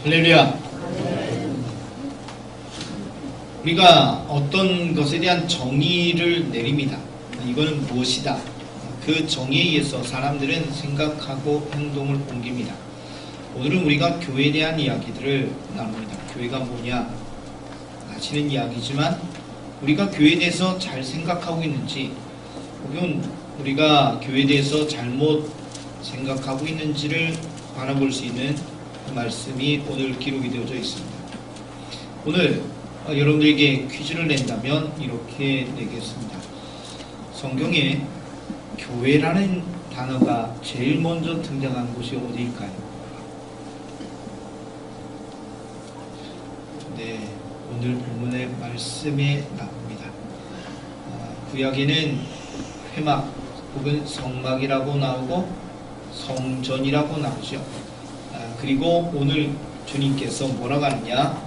할렐루야. 우리가 어떤 것에 대한 정의를 내립니다. 이거는 무엇이다. 그 정의에 의해서 사람들은 생각하고 행동을 옮깁니다. 오늘은 우리가 교회에 대한 이야기들을 나눕니다. 교회가 뭐냐 아시는 이야기지만 우리가 교회에 대해서 잘 생각하고 있는지 혹은 우리가 교회에 대해서 잘못 생각하고 있는지를 바라볼 수 있는 말씀이 오늘 기록이 되어져 있습니다. 오늘 여러분들에게 퀴즈를 낸다면 이렇게 내겠습니다. 성경에 교회라는 단어가 제일 먼저 등장한 곳이 어디일까요? 네, 오늘 본문의 말씀에 나옵니다. 구약에는 회막 혹은 성막이라고 나오고 성전이라고 나오죠. 그리고 오늘 주님께서 뭐라고 하느냐,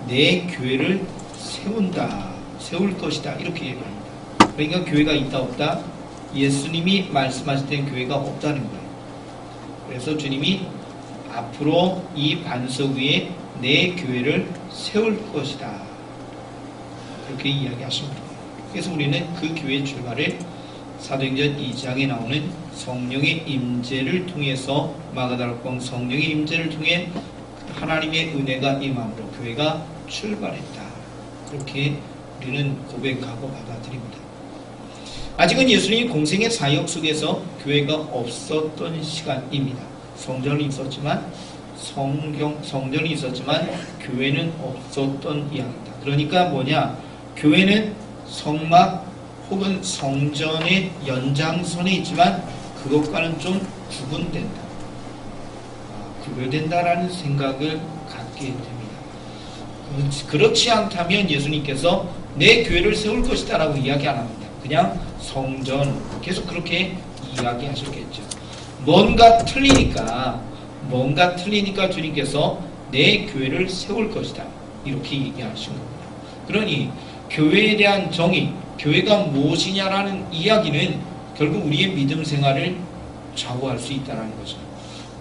내 교회를 세운다, 세울 것이다, 이렇게 얘기합니다. 그러니까 교회가 있다 없다? 예수님이 말씀하실 땐 교회가 없다는 거예요. 그래서 주님이 앞으로 이 반석 위에 내 교회를 세울 것이다, 그렇게 이야기하십니다. 그래서 우리는 그 교회의 출발을 사도행전 2장에 나오는 성령의 임재를 통해서, 마가다락방 성령의 임재를 통해 하나님의 은혜가 임함으로 교회가 출발했다, 그렇게 우리는 고백하고 받아들입니다. 아직은 예수님이 공생의 사역 속에서 교회가 없었던 시간입니다. 성전이 있었지만 성전이 있었지만 교회는 없었던 이야기입니다. 그러니까 뭐냐, 교회는 성막 혹은 성전의 연장선에 있지만 그것과는 좀 구분된다, 구별된다라는 생각을 갖게 됩니다. 그렇지 않다면 예수님께서 내 교회를 세울 것이다 라고 이야기 안 합니다. 그냥 성전, 계속 그렇게 이야기하셨겠죠. 뭔가 틀리니까 주님께서 내 교회를 세울 것이다, 이렇게 얘기하신 겁니다. 그러니 교회에 대한 정의, 교회가 무엇이냐라는 이야기는 결국 우리의 믿음 생활을 좌우할 수 있다는 거죠.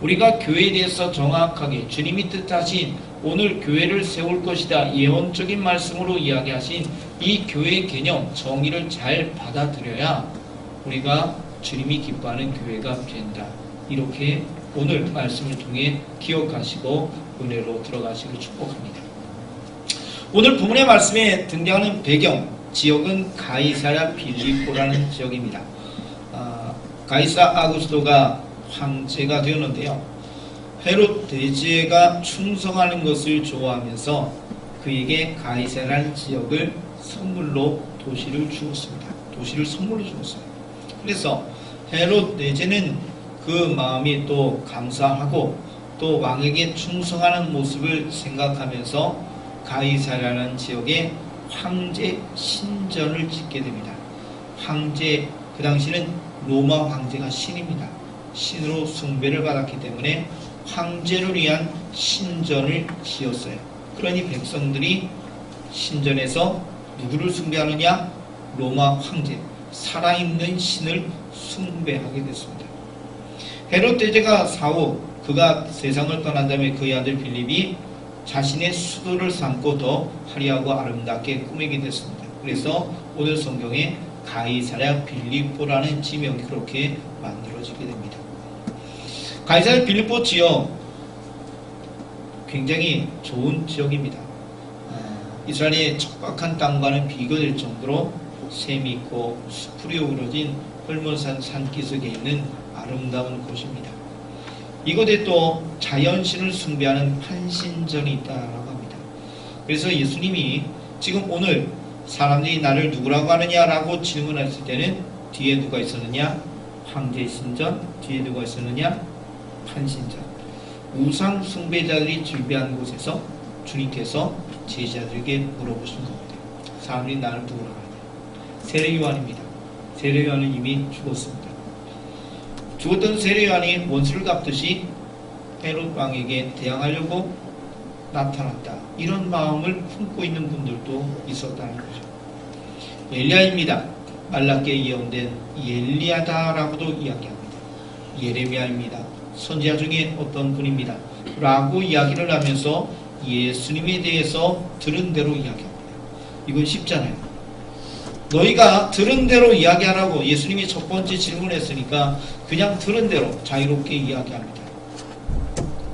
우리가 교회에 대해서 정확하게 주님이 뜻하신 오늘 교회를 세울 것이다 예언적인 말씀으로 이야기하신 이 교회의 개념, 정의를 잘 받아들여야 우리가 주님이 기뻐하는 교회가 된다, 이렇게 오늘 말씀을 통해 기억하시고 은혜로 들어가시길 축복합니다. 오늘 본문의 말씀에 등장하는 배경, 지역은 가이사랴 빌립보라는 지역입니다. 가이사 아구스토가 황제가 되었는데요, 헤롯 대제가 충성하는 것을 좋아하면서 그에게 가이사랴라는 지역을 선물로 도시를 주었습니다. 도시를 선물로 주었어요. 그래서 헤롯 대제는 그 마음이 또 감사하고 또 왕에게 충성하는 모습을 생각하면서 가이사랴라는 지역에 황제 신전을 짓게 됩니다. 황제, 그 당시는 로마 황제가 신입니다. 신으로 숭배를 받았기 때문에 황제를 위한 신전을 지었어요. 그러니 백성들이 신전에서 누구를 숭배하느냐? 로마 황제, 살아있는 신을 숭배하게 됐습니다. 헤롯 대제가 사후 그가 세상을 떠난 다음에 그의 아들 빌립이 자신의 수도를 삼고 더 화려하고 아름답게 꾸미게 됐습니다. 그래서 오늘 성경에 가이사랴 빌립보라는 지명이 그렇게 만들어지게 됩니다. 가이사랴 빌립보 지역 굉장히 좋은 지역입니다. 이스라엘의 척박한 땅과는 비교될 정도로 샘이 있고 수풀이 어우러진 헐몬산 산기슭에 있는 아름다운 곳입니다. 이곳에 또 자연신을 숭배하는 판신전이 있다라고 합니다. 그래서 예수님이 지금 오늘 사람들이 나를 누구라고 하느냐라고 질문했을 때는 뒤에 누가 있었느냐? 황제 신전. 뒤에 누가 있었느냐? 판신전. 우상 숭배자들이 즐비한 곳에서 주님께서 제자들에게 물어보신 겁니다. 사람들이 나를 누구라고 하느냐? 세례요한입니다. 세례요한은 이미 죽었습니다. 죽었던 세례요한이 원수를 갚듯이 헤롯 왕에게 대항하려고 나타났다, 이런 마음을 품고 있는 분들도 있었다는 거죠. 엘리야입니다. 말라기에 예언된 엘리야다라고도 이야기합니다. 예레미야입니다. 선지자 중에 어떤 분입니다. 라고 이야기를 하면서 예수님에 대해서 들은 대로 이야기합니다. 이건 쉽잖아요. 너희가 들은 대로 이야기하라고 예수님이 첫 번째 질문했으니까 그냥 들은 대로 자유롭게 이야기합니다.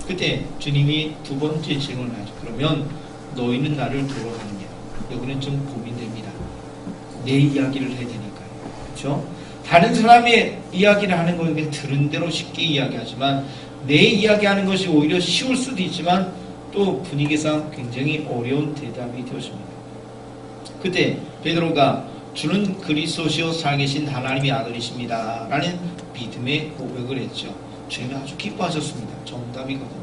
그때 주님이 두 번째 질문을 하죠. 그러면 너희는 나를 두려워하느냐? 여기는 좀 고민됩니다. 내 이야기를 해야 되니까요. 그렇죠? 다른 사람의 이야기를 하는 건 그냥 들은 대로 쉽게 이야기하지만 내 이야기하는 것이 오히려 쉬울 수도 있지만 또 분위기상 굉장히 어려운 대답이 되었습니다. 그때 베드로가 주는 그리스도시요 살계신 하나님의 아들이십니다 라는 믿음의 고백을 했죠. 주님이 아주 기뻐하셨습니다. 정답이거든요.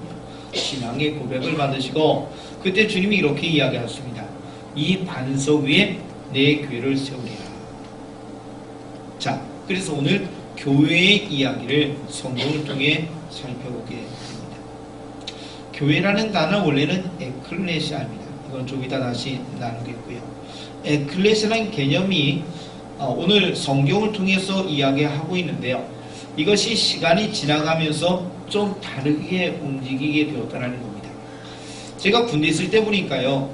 신앙의 고백을 받으시고 그때 주님이 이렇게 이야기하셨습니다. 이 반석 위에 내 교회를 세우리라. 자, 그래서 오늘 교회의 이야기를 성경을 통해 살펴보게 됩니다. 교회라는 단어 원래는 에클레시아입니다. 이건 좀 이따 다시 나누겠고요. 에클레시아라는 개념이 오늘 성경을 통해서 이야기하고 있는데요. 이것이 시간이 지나가면서 좀 다르게 움직이게 되었다는 겁니다. 제가 군대 있을 때 보니까요.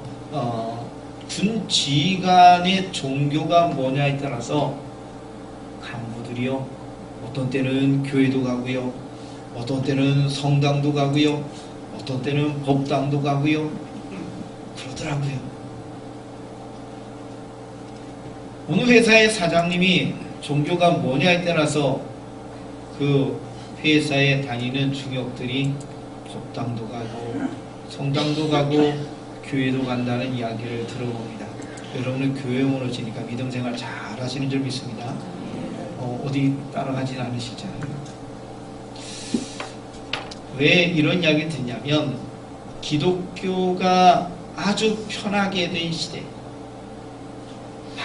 군 지휘관의 종교가 뭐냐에 따라서 간부들이요. 어떤 때는 교회도 가고요. 어떤 때는 성당도 가고요. 어떤 때는 법당도 가고요. 그러더라고요. 어느 회사의 사장님이 종교가 뭐냐에 따라서 그 회사에 다니는 중역들이 법당도 가고 성당도 가고 교회도 간다는 이야기를 들어봅니다. 여러분은 교회 오시니까 믿음 생활 잘 하시는 줄 믿습니다. 어디 따라가진 않으시잖아요. 왜 이런 이야기를 듣냐면 기독교가 아주 편하게 된 시대,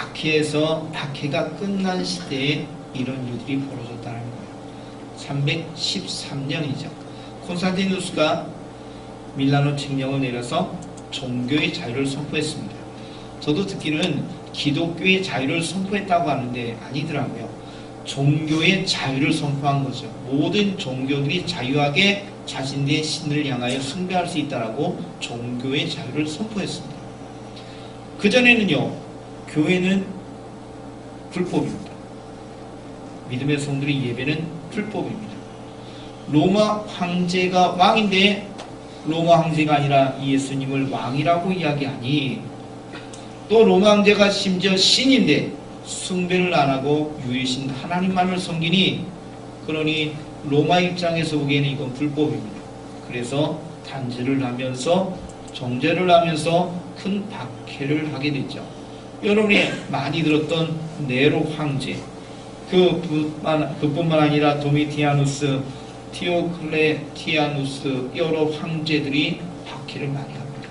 박해가 끝난 시대에 이런 일들이 벌어졌다는 거예요. 313년이죠. 콘스탄티누스가 밀라노 칙령을 내려서 종교의 자유를 선포했습니다. 저도 듣기는 기독교의 자유를 선포했다고 하는데 아니더라고요. 종교의 자유를 선포한 거죠. 모든 종교들이 자유하게 자신의 신을 향하여 숭배할 수 있다라고 종교의 자유를 선포했습니다. 그전에는요, 교회는 불법입니다. 믿음의 성들의 예배는 불법입니다. 로마 황제가 왕인데 로마 황제가 아니라 예수님을 왕이라고 이야기하니 또 로마 황제가 심지어 신인데 숭배를 안 하고 유일신 하나님만을 섬기니 그러니 로마 입장에서 보기에는 이건 불법입니다. 그래서 단죄를 하면서 정죄를 하면서 큰 박해를 하게 됐죠. 여러분이 많이 들었던 네로 황제, 그뿐만 아니라 도미티아누스, 디오클레티아누스 여러 황제들이 박해를 많이 합니다.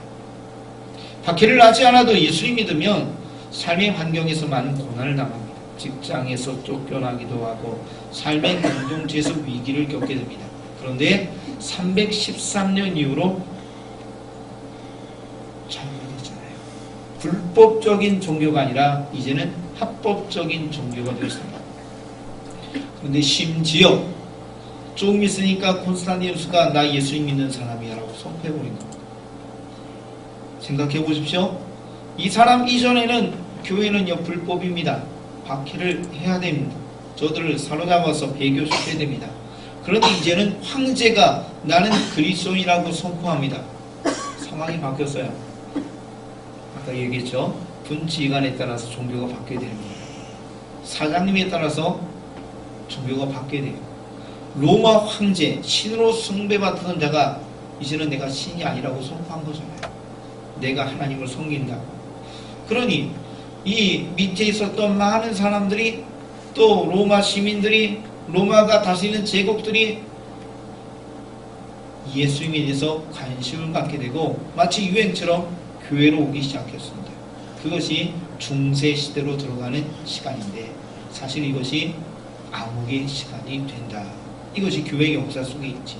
박해를 하지 않아도 예수님 믿으면 삶의 환경에서 많은 고난을 당합니다. 직장에서 쫓겨나기도 하고 삶의 공동체에서 위기를 겪게 됩니다. 그런데 313년 이후로 자유가 됐잖아요. 불법적인 종교가 아니라 이제는 합법적인 종교가 되었습니다. 그런데 심지어 조금 있으니까 콘스탄티누스가 나 예수님 믿는 사람이야 라고 선포해버린 겁니다. 생각해 보십시오. 이 사람 이전에는 교회는요 불법입니다. 박해를 해야 됩니다. 저들을 사로잡아서 배교시켜야 됩니다. 그런데 이제는 황제가 나는 그리스도인이라고 선포합니다. 상황이 바뀌었어요. 아까 얘기했죠. 군지휘관에 따라서 종교가 바뀌어야 되는 겁니다. 사장님에 따라서 종교가 바뀌어야 돼요. 로마 황제, 신으로 숭배받던 자가 이제는 내가 신이 아니라고 선포한 거잖아요. 내가 하나님을 섬긴다고. 그러니 이 밑에 있었던 많은 사람들이 또 로마 시민들이 로마가 다스리는 제국들이 예수님에 대해서 관심을 갖게 되고 마치 유행처럼 교회로 오기 시작했습니다. 그것이 중세시대로 들어가는 시간인데 사실 이것이 암흑의 시간이 된다. 이것이 교회의 역사 속에 있지.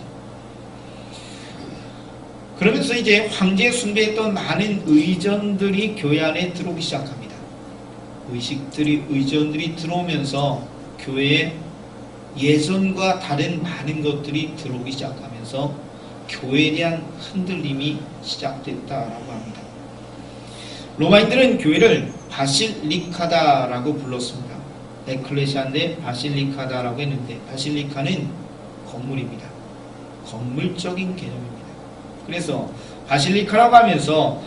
그러면서 이제 황제 숭배했던 많은 의전들이 교회 안에 들어오기 시작합니다. 의전들이 들어오면서 교회에 예전과 다른 많은 것들이 들어오기 시작하면서 교회에 대한 흔들림이 시작됐다라고 합니다. 로마인들은 교회를 바실리카다라고 불렀습니다. 에클레시아인데 바실리카다라고 했는데, 바실리카는 건물입니다. 건물적인 개념입니다. 그래서 바실리카라고 하면서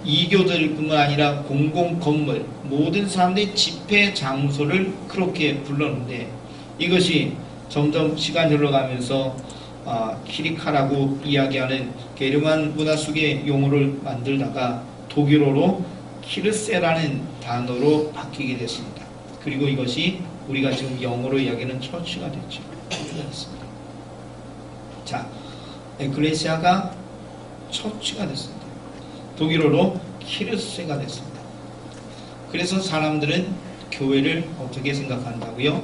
이교들뿐만 아니라 공공건물, 모든 사람들의 집회 장소를 그렇게 불렀는데, 이것이 점점 시간이 흘러가면서 키리카라고 이야기하는 게르만 문화 속의 용어를 만들다가 독일어로 키르세라는 단어로 바뀌게 됐습니다. 그리고 이것이 우리가 지금 영어로 이야기하는 처치가 됐죠. 됐습니다. 자, 에클레시아가 처치가 됐습니다. 독일어로 키르세가 됐습니다. 그래서 사람들은 교회를 어떻게 생각한다고요?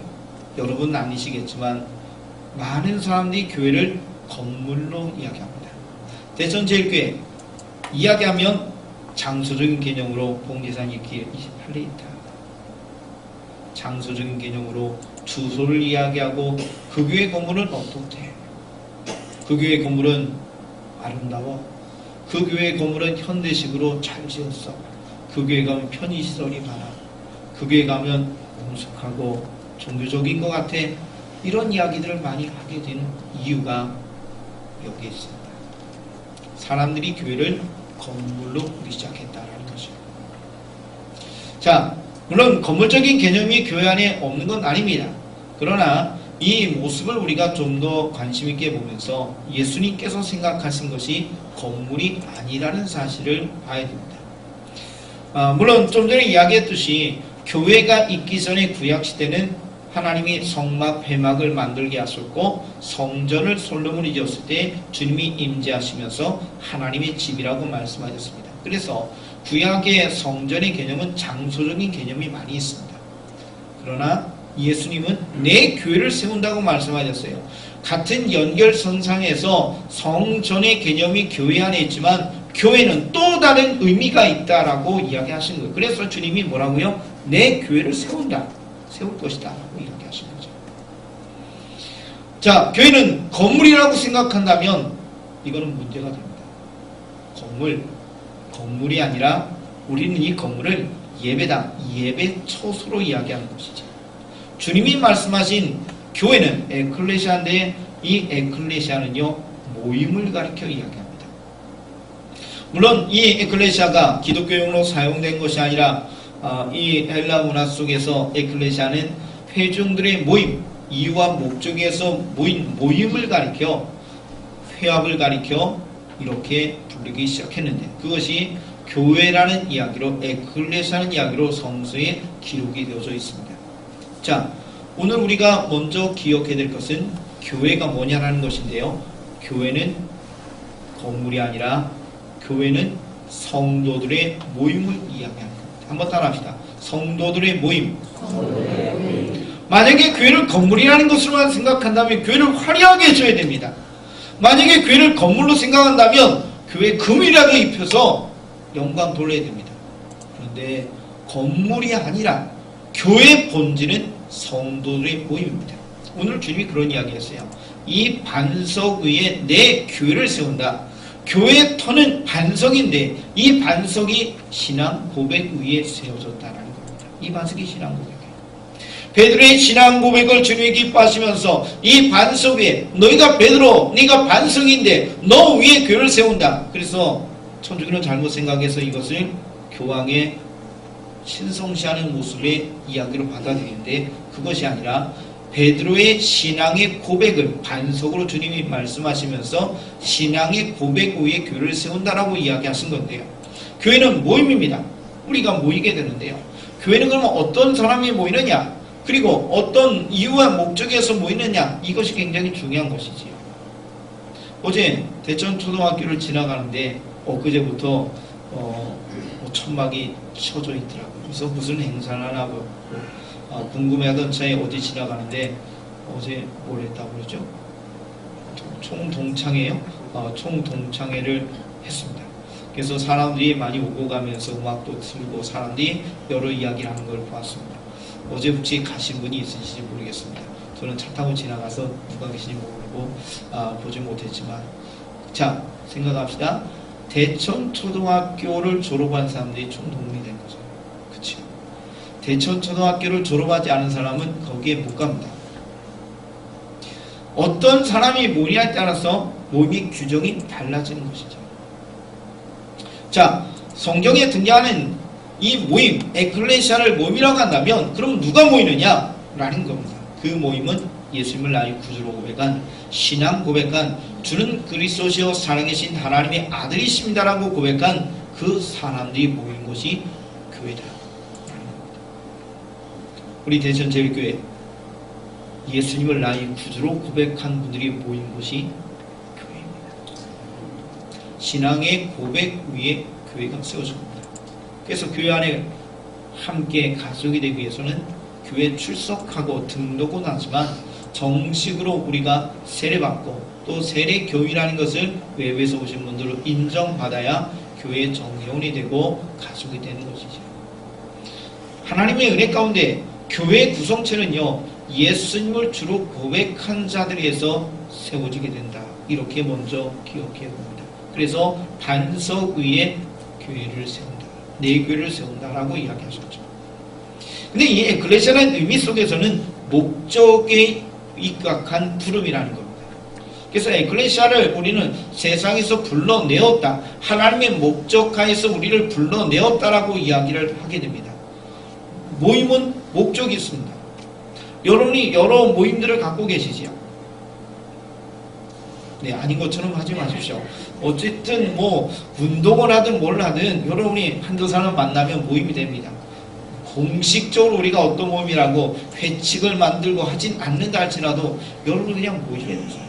여러분 아니시겠지만 많은 사람들이 교회를 건물로 이야기합니다. 대전제일교회 이야기하면 장소적인 개념으로 봉제산 28리터, 장소적인 개념으로 주소를 이야기하고 그 교회 건물은 어떻대? 그 교회 건물은 아름다워. 그 교회 건물은 현대식으로 잘 지었어. 그 교회 가면 편의시설이 많아. 그 교회 가면 엄숙하고 종교적인 것 같아. 이런 이야기들을 많이 하게 되는 이유가 여기에 있습니다. 사람들이 교회를 건물로 보기 시작했다라는 것이죠. 자, 물론 건물적인 개념이 교회 안에 없는 건 아닙니다. 그러나 이 모습을 우리가 좀 더 관심 있게 보면서 예수님께서 생각하신 것이 건물이 아니라는 사실을 봐야 됩니다. 물론 좀 전에 이야기했듯이 교회가 있기 전에 구약시대는 하나님이 성막, 회막을 만들게 하셨고 성전을 솔로몬이 지었을 때 주님이 임재하시면서 하나님의 집이라고 말씀하셨습니다. 그래서 구약의 성전의 개념은 장소적인 개념이 많이 있습니다. 그러나 예수님은 내 교회를 세운다고 말씀하셨어요. 같은 연결선상에서 성전의 개념이 교회 안에 있지만 교회는 또 다른 의미가 있다라고 이야기하신 거예요. 그래서 주님이 뭐라고요? 내 교회를 세운다. 세울 것이다 라고 이야기하신 거죠. 자, 교회는 건물이라고 생각한다면 이거는 문제가 됩니다. 건물이 아니라 우리는 이 건물을 예배당, 예배처소로 이야기하는 것이죠. 주님이 말씀하신 교회는 에클레시아인데 이 에클레시아는요 모임을 가리켜 이야기합니다. 물론 이 에클레시아가 기독교용으로 사용된 것이 아니라 이 헬라 문화 속에서 에클레시아는 회중들의 모임, 이유와 목적에서 모임을 가리켜 회합을 가리켜 이렇게 부르기 시작했는데 그것이 교회라는 이야기로 에클레시아라는 이야기로 성서에 기록이 되어져 있습니다. 자, 오늘 우리가 먼저 기억해야 될 것은 교회가 뭐냐라는 것인데요. 교회는 건물이 아니라 교회는 성도들의 모임을 이야기합니다. 한번 따라합시다. 성도들의 모임. 만약에 교회를 건물이라는 것으로만 생각한다면 교회를 화려하게 해줘야 됩니다. 만약에 교회를 건물로 생각한다면 교회에 금이라도 입혀서 영광 돌려야 됩니다. 그런데 건물이 아니라 교회의 본질은 성도들의 모임입니다. 오늘 주님이 그런 이야기 했어요. 이 반석 위에 내 교회를 세운다. 교회의 터는 반석인데 이 반석이 신앙 고백 위에 세워졌다는 겁니다. 이 반석이 신앙 고백이에요. 베드로의 신앙 고백을 주님이 기뻐하시면서 이 반석 위에 너희가 베드로, 네가 반석인데 너 위에 교회를 세운다. 그래서 천주교는 잘못 생각해서 이것을 교황의 신성시하는 모습의 이야기로 받아들이는데 그것이 아니라 베드로의 신앙의 고백을 반석으로 주님이 말씀하시면서 신앙의 고백 위에 교회를 세운다라고 이야기하신 건데요. 교회는 모임입니다. 우리가 모이게 되는데요. 교회는 그러면 어떤 사람이 모이느냐? 그리고 어떤 이유와 목적에서 모이느냐? 이것이 굉장히 중요한 것이지요. 어제 대천 초등학교를 지나가는데 엊그제부터 천막이 쳐져 있더라고요. 그래서 무슨 행사를 하고 궁금해하던 차에 어디 지나가는데 어제 뭘 했다고 그러죠? 총동창회요? 총동창회를 했습니다. 그래서 사람들이 많이 오고 가면서 음악도 틀고 사람들이 여러 이야기를 하는 걸 보았습니다. 어제 혹시 가신 분이 있으신지 모르겠습니다. 저는 차 타고 지나가서 누가 계신지 모르고 보지 못했지만 자, 생각합시다. 대천초등학교를 졸업한 사람들이 총 도움이 된 거죠. 그쵸? 대천초등학교를 졸업하지 않은 사람은 거기에 못 갑니다. 어떤 사람이 모이냐에 따라서 모임의 규정이 달라지는 것이죠. 자, 성경에 등장하는 이 모임, 에클레시아를 모임이라고 한다면 그럼 누가 모이느냐? 라는 겁니다. 그 모임은 예수님을 나의 구주로 고백한, 신앙 고백한, 주는 그리스도시요 살아계신 하나님의 아들이십니다라고 고백한 그 사람들이 모인 곳이 교회다. 우리 대천제일교회 예수님을 나의 구주로 고백한 분들이 모인 곳이 교회입니다. 신앙의 고백 위에 교회가 세워집니다. 그래서 교회 안에 함께 가족이 되기 위해서는 교회 출석하고 등록은 하지만 정식으로 우리가 세례받고 또 세례 교인이라는 것을 외부에서 오신 분들로 인정받아야 교회의 정회원이 되고 가족이 되는 것이죠. 하나님의 은혜 가운데 교회 구성체는요, 예수님을 주로 고백한 자들에 의해서 세워지게 된다. 이렇게 먼저 기억해야 합니다. 그래서 반석 위에 교회를 세운다. 내 교회를 세운다라고 이야기하셨죠. 근데 이 에클레시아라는 의미 속에서는 목적에 입각한 부름이라는 겁니다. 그래서 에클레시아를 우리는 세상에서 불러내었다. 하나님의 목적하에서 우리를 불러내었다라고 이야기를 하게 됩니다. 모임은 목적이 있습니다. 여러분이 여러 모임들을 갖고 계시지요? 네, 아닌 것처럼 하지 마십시오. 어쨌든 뭐 운동을 하든 뭘 하든 여러분이 한두 사람 만나면 모임이 됩니다. 공식적으로 우리가 어떤 모임이라고 회칙을 만들고 하진 않는다 할지라도 여러분 그냥 모이게 되는 거예요.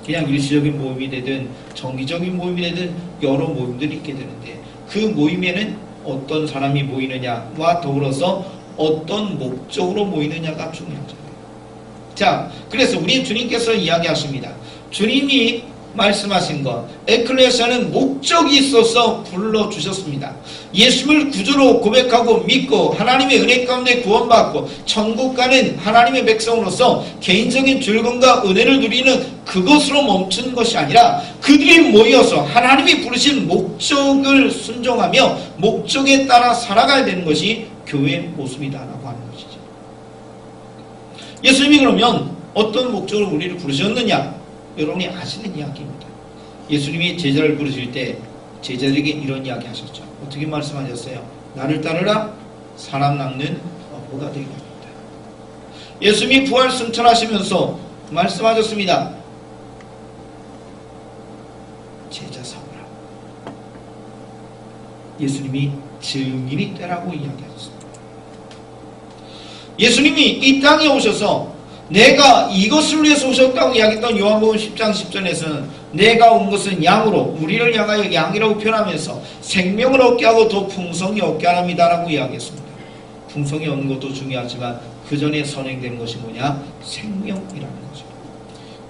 그냥 일시적인 모임이 되든 정기적인 모임이 되든 여러 모임들이 있게 되는데 그 모임에는 어떤 사람이 모이느냐와 더불어서 어떤 목적으로 모이느냐가 중요하죠. 자, 그래서 우리 주님께서 이야기하십니다. 주님이 말씀하신 것, 에클레시아는 목적이 있어서 불러주셨습니다. 예수를 구주로 고백하고 믿고 하나님의 은혜 가운데 구원받고 천국 가는 하나님의 백성으로서 개인적인 즐거움과 은혜를 누리는 그것으로 멈춘 것이 아니라 그들이 모여서 하나님이 부르신 목적을 순종하며 목적에 따라 살아가야 되는 것이 교회의 모습이다라고 하는 것이죠. 예수님이 그러면 어떤 목적으로 우리를 부르셨느냐? 여러분이 아시는 이야기입니다. 예수님이 제자를 부르실 때 제자들에게 이런 이야기 하셨죠. 어떻게 말씀하셨어요? 나를 따르라, 사람 낚는 어부가 되게 합니다. 예수님이 부활 승천하시면서 말씀하셨습니다. 제자 삼으라. 예수님이 증인이 되라고 이야기하셨습니다. 예수님이 이 땅에 오셔서 내가 이것을 위해서 오셨다고 이야기했던 요한복음 10장 10절에서는 내가 온 것은 양으로 우리를 향하여 양이라고 표현하면서 생명을 얻게 하고 더 풍성히 얻게 하랍니다라고 이야기했습니다. 풍성히 얻는 것도 중요하지만 그 전에 선행된 것이 뭐냐? 생명이라는 거죠.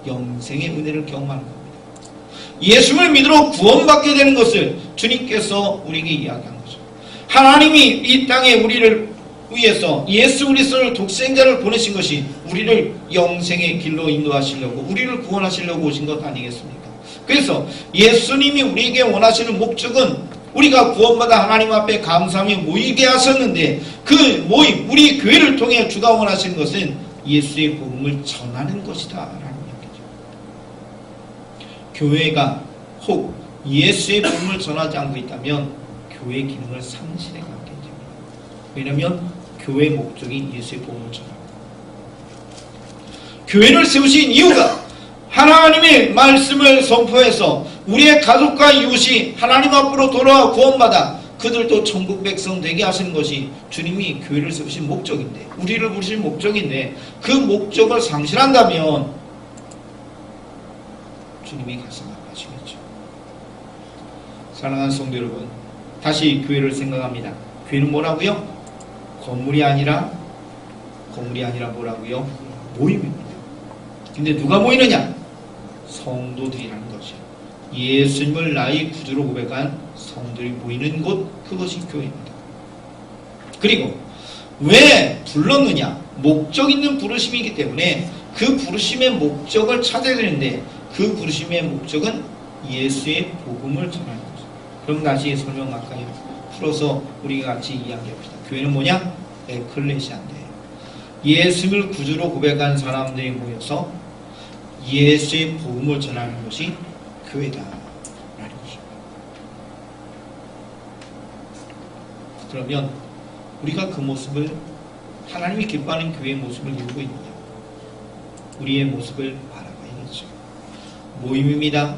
영생의 은혜를 경험하는 겁니다. 예수를 믿으러 구원받게 되는 것을 주님께서 우리에게 이야기한 거죠. 하나님이 이 땅에 우리를 위해서 예수 그리스도를 독생자를 보내신 것이 우리를 영생의 길로 인도하시려고 우리를 구원하시려고 오신 것 아니겠습니까? 그래서 예수님이 우리에게 원하시는 목적은 우리가 구원받아 하나님 앞에 감사하며 모이게 하셨는데 그 모임, 우리 교회를 통해 주가 원하시는 것은 예수의 복음을 전하는 것이다 라는 이야기죠. 교회가 혹 예수의 복음을 전하지 않고 있다면 교회의 기능을 상실해 가게 됩니다. 왜냐하면 교회의 목적이 예수의 복음을 전하고 교회를 세우신 이유가 하나님의 말씀을 선포해서 우리의 가족과 이웃이 하나님 앞으로 돌아와 구원받아 그들도 천국 백성 되게 하시는 것이 주님이 교회를 세우신 목적인데 우리를 부르신 목적인데 그 목적을 상실한다면 주님이 가슴 아파하시겠죠. 사랑하는 성도 여러분, 다시 교회를 생각합니다. 교회는 뭐라고요? 건물이 아니라 뭐라고요? 모임입니다. 근데 누가 모이느냐? 성도들이라는 것이요. 예수님을 나의 구주로 고백한 성도들이 모이는 곳, 그것이 교회입니다. 그리고 왜 불렀느냐? 목적 있는 부르심이기 때문에 그 부르심의 목적을 찾아야 되는데 그 부르심의 목적은 예수의 복음을 전하는 거죠. 그럼 다시 설명할까요? 풀어서 우리가 같이 이야기합시다. 교회는 뭐냐? 에클레시아인데 예수를 구주로 고백한 사람들이 모여서 예수의 복음을 전하는 것이 교회다 라는 것입니다. 그러면 우리가 그 모습을 하나님이 기뻐하는 교회의 모습을 이루고 있느냐? 우리의 모습을 바라봐야겠죠. 모임입니다.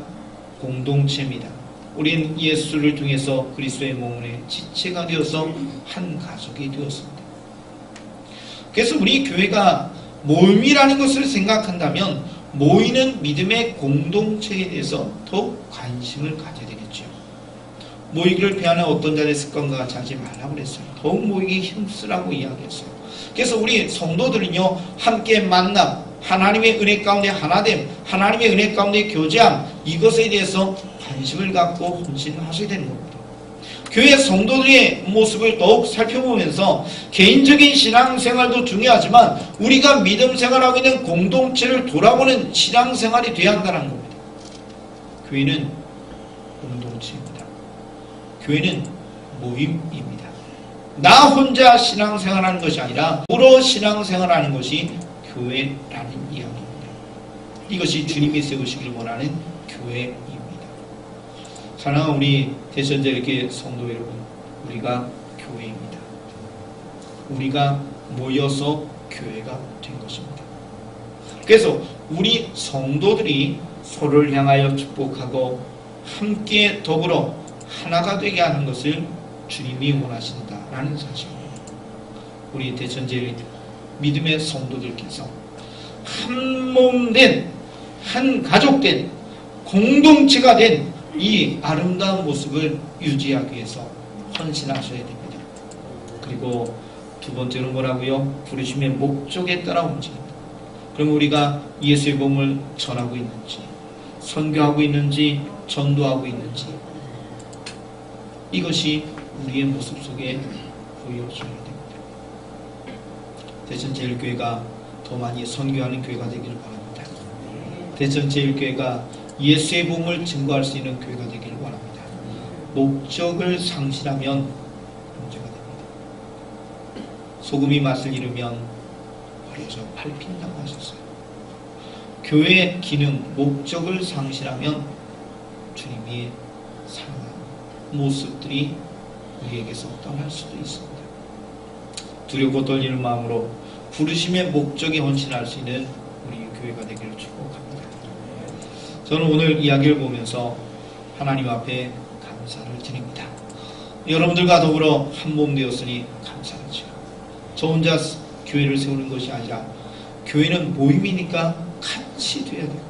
공동체입니다. 우리는 예수를 통해서 그리스도의 몸의 지체가 되어서 한 가족이 되었습니다. 그래서 우리 교회가 모임이라는 것을 생각한다면 모이는 믿음의 공동체에 대해서 더욱 관심을 가져야 되겠죠. 모이기를 피하는 어떤 자의 습관과 같이 하지 말라고 그랬어요. 더욱 모이기 힘쓰라고 이야기했어요. 그래서 우리 성도들은요, 함께 만남, 하나님의 은혜 가운데 하나됨, 하나님의 은혜 가운데 교제함, 이것에 대해서 관심을 갖고 헌신하셔야 되는 겁니다. 교회 성도들의 모습을 더욱 살펴보면서 개인적인 신앙생활도 중요하지만 우리가 믿음 생활하고 있는 공동체를 돌아보는 신앙생활이 되어야 한다는 겁니다. 교회는 공동체입니다. 교회는 모임입니다. 나 혼자 신앙생활하는 것이 아니라 서로 신앙생활하는 것이 교회라는 이야기입니다. 이것이 주님이 세우시기를 원하는 교회입니다. 사랑하는 우리 대전제일교회 성도 여러분, 우리가 교회입니다. 우리가 모여서 교회가 된 것입니다. 그래서 우리 성도들이 서로를 향하여 축복하고 함께 더불어 하나가 되게 하는 것을 주님이 원하신다라는 사실입니다. 우리 대전제일 믿음의 성도들께서 한 몸 된, 한 가족 된, 공동체가 된 이 아름다운 모습을 유지하기 위해서 헌신하셔야 됩니다. 그리고 두 번째로 뭐라고요? 부르심의 목적에 따라 움직인다. 그럼 우리가 예수의 복음을 전하고 있는지, 선교하고 있는지, 전도하고 있는지, 이것이 우리의 모습 속에 보여줘야 됩니다. 대전제일교회가 더 많이 선교하는 교회가 되기를 바랍니다. 대전제일교회가 예수의 복음을 증거할 수 있는 교회가 되기를 원합니다. 목적을 상실하면 문제가 됩니다. 소금이 맛을 잃으면 버려져 밟힌다고 하셨어요. 교회의 기능, 목적을 상실하면 주님이 사랑하는 모습들이 우리에게서 떠날 수도 있습니다. 두렵고 떨리는 마음으로 부르심의 목적에 헌신할 수 있는 우리 교회가 되기를 축복합니다. 저는 오늘 이야기를 보면서 하나님 앞에 감사를 드립니다. 여러분들과 더불어 한 몸 되었으니 감사하죠. 저 혼자 교회를 세우는 것이 아니라 교회는 모임이니까 같이 돼야 되거든요.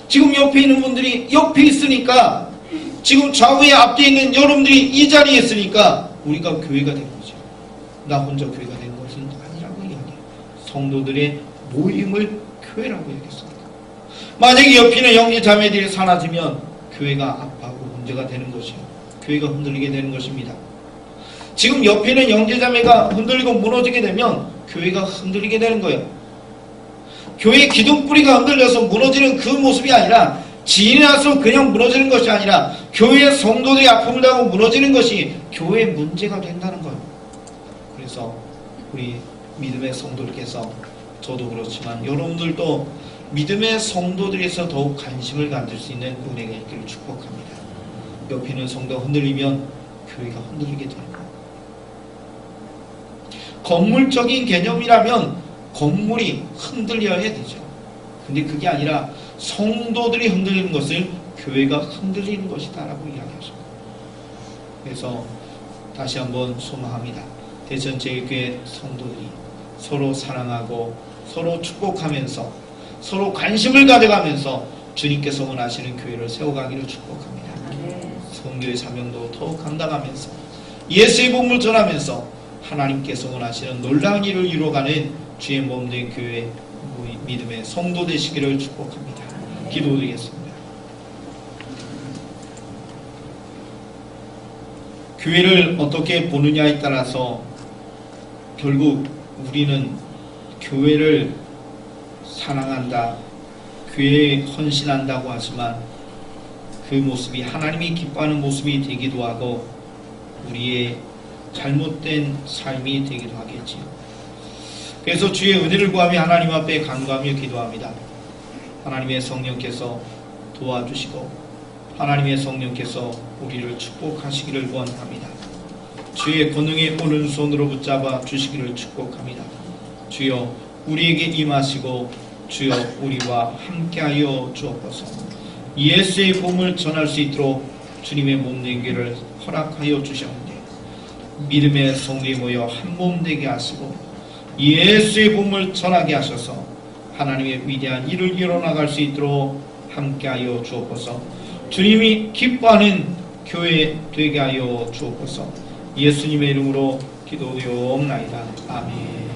지금 옆에 있는 분들이 옆에 있으니까, 지금 좌우에 앞에 있는 여러분들이 이 자리에 있으니까 우리가 교회가 된 거죠. 나 혼자 교회가 된 것은 아니라고 이야기해요. 성도들의 모임을 교회라고 얘기했습니다. 만약에 옆에 있는 형제 자매들이 사라지면 교회가 아파하고 문제가 되는 것이요, 교회가 흔들리게 되는 것입니다. 지금 옆에 있는 형제 자매가 흔들리고 무너지게 되면 교회가 흔들리게 되는 거예요. 교회의 기둥뿌리가 흔들려서 무너지는 그 모습이 아니라, 지인이 나서 그냥 무너지는 것이 아니라 교회의 성도들이 아픔을 당하고 무너지는 것이 교회의 문제가 된다는 거예요. 그래서 우리 믿음의 성도들께서, 저도 그렇지만 여러분들도 믿음의 성도들에서 더욱 관심을 가질 수 있는 은혜가 있기를 축복합니다. 옆에 있는 성도가 흔들리면 교회가 흔들리게 되는 거예요. 건물적인 개념이라면 건물이 흔들려야 되죠. 근데 그게 아니라 성도들이 흔들리는 것을 교회가 흔들리는 것이다 라고 이야기하십니다. 그래서 다시 한번 소망합니다. 대전제일교회 성도들이 서로 사랑하고 서로 축복하면서 서로 관심을 가져가면서 주님께서 원하시는 교회를 세워가기를 축복합니다. 선교의 사명도 더욱 감당하면서 예수의 복음을 전하면서 하나님께서 원하시는 놀라운 일을 이루어가는 주의 몸된 교회 믿음의 성도 되시기를 축복합니다. 기도드리겠습니다. 교회를 어떻게 보느냐에 따라서 결국 우리는 교회를 사랑한다, 교회에 헌신한다고 하지만 그 모습이 하나님이 기뻐하는 모습이 되기도 하고 우리의 잘못된 삶이 되기도 하겠지요. 그래서 주의 은혜를 구하며 하나님 앞에 간구하며 기도합니다. 하나님의 성령께서 도와주시고 하나님의 성령께서 우리를 축복하시기를 원합니다. 주의 권능의 오른손으로 붙잡아 주시기를 축복합니다. 주여 우리에게 임하시고 주여 우리와 함께하여 주옵소서. 예수의 복음을 전할 수 있도록 주님의 몸된 교회를 허락하여 주셨는데 믿음의 성도에 모여 한 몸 되게 하시고 예수의 복음을 전하게 하셔서 하나님의 위대한 일을 이뤄나갈 수 있도록 함께하여 주옵소서. 주님이 기뻐하는 교회 되게 하여 주옵소서. 예수님의 이름으로 기도드리옵나이다. 아멘.